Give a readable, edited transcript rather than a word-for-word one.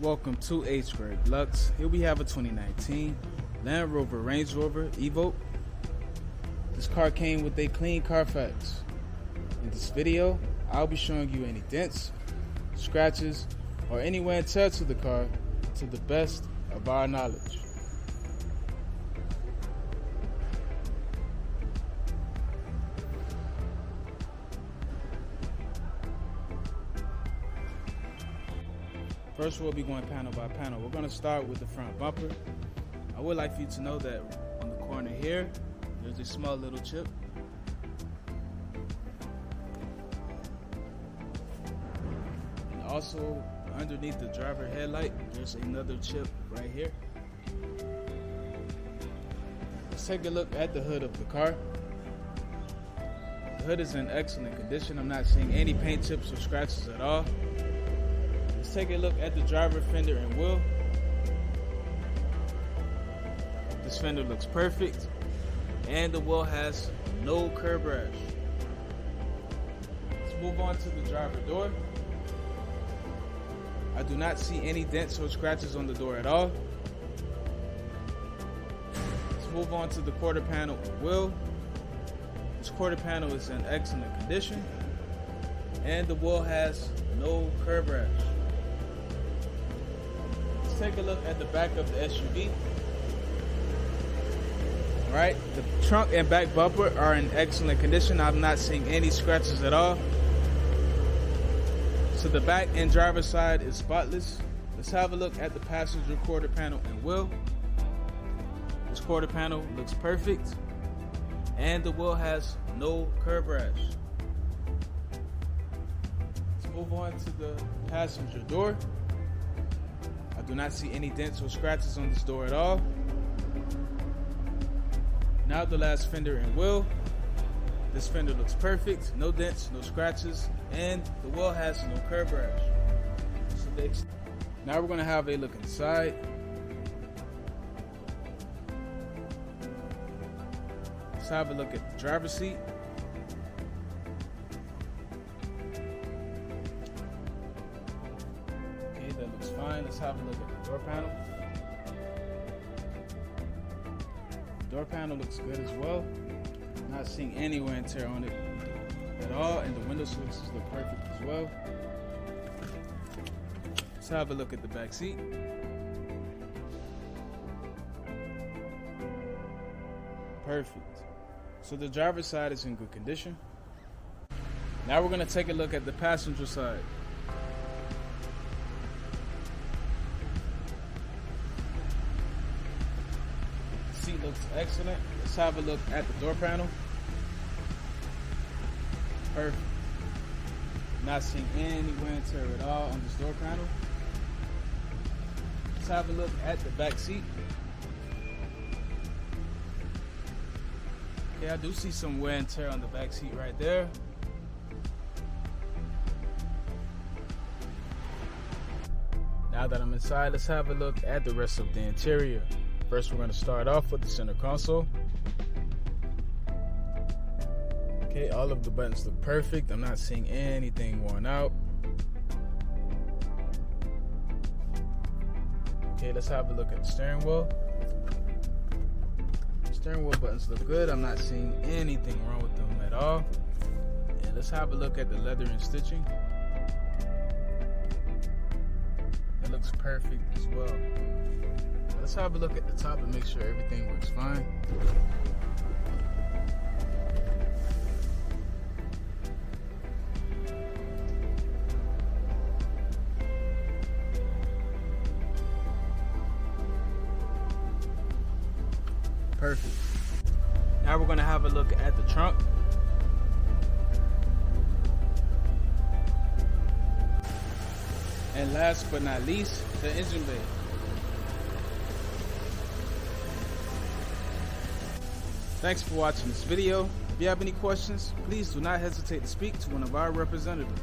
Welcome to hgreglux. Here we have a 2019 Land Rover Range Rover EVOQUE. This car came with a clean Carfax. In this video, I'll be showing you any dents, scratches, or any wear and tear to the car to the best of our knowledge. First, we'll be going panel by panel. We're going to start with the front bumper. I would like for you to know that on the corner here, there's a small little chip. And also, underneath the driver headlight, there's another chip right here. Let's take a look at the hood of the car. The hood is in excellent condition. I'm not seeing any paint chips or scratches at all. Let's take a look at the driver fender and wheel. This fender looks perfect, and the wheel has no curb rash. Let's move on to the driver door. I do not see any dents or scratches on the door at all. Let's move on to the quarter panel and wheel. This quarter panel is in excellent condition, and the wheel has no curb rash. Let's take a look at the back of the SUV. Alright, the trunk and back bumper are in excellent condition. I'm not seeing any scratches at all. So the back and driver's side is spotless. Let's have a look at the passenger quarter panel and wheel. This quarter panel looks perfect, and the wheel has no curb rash. Let's move on to the passenger door. I do not see any dents or scratches on this door at all. Now the last fender and wheel. This fender looks perfect, no dents, no scratches, and the wheel has no curb rash. So now we're going to have a look inside. Let's have a look at the driver's seat. Okay, that looks fine. Let's have a look at the door panel. Door panel looks good as well. Not seeing any wear and tear on it at all, and the window switches look perfect as well. Let's have a look at the back seat. Perfect. So the driver's side is in good condition. Now we're going to take a look at the passenger side. Seat looks excellent. Let's have a look at the door panel. Perfect. Not seeing any wear and tear at all on this door panel. Let's have a look at the back seat. Okay, I do see some wear and tear on the back seat right there. Now that I'm inside, let's have a look at the rest of the interior. First, we're going to start off with the center console. Okay, all of the buttons look perfect. I'm not seeing anything worn out. Okay, let's have a look at the steering wheel. Steering wheel buttons look good. I'm not seeing anything wrong with them at all. And let's have a look at the leather and stitching. It looks perfect as well. Let's have a look at the top and make sure everything works fine. Perfect. Now we're going to have a look at the trunk. And last but not least, the engine bay. Thanks for watching this video. If you have any questions, please do not hesitate to speak to one of our representatives.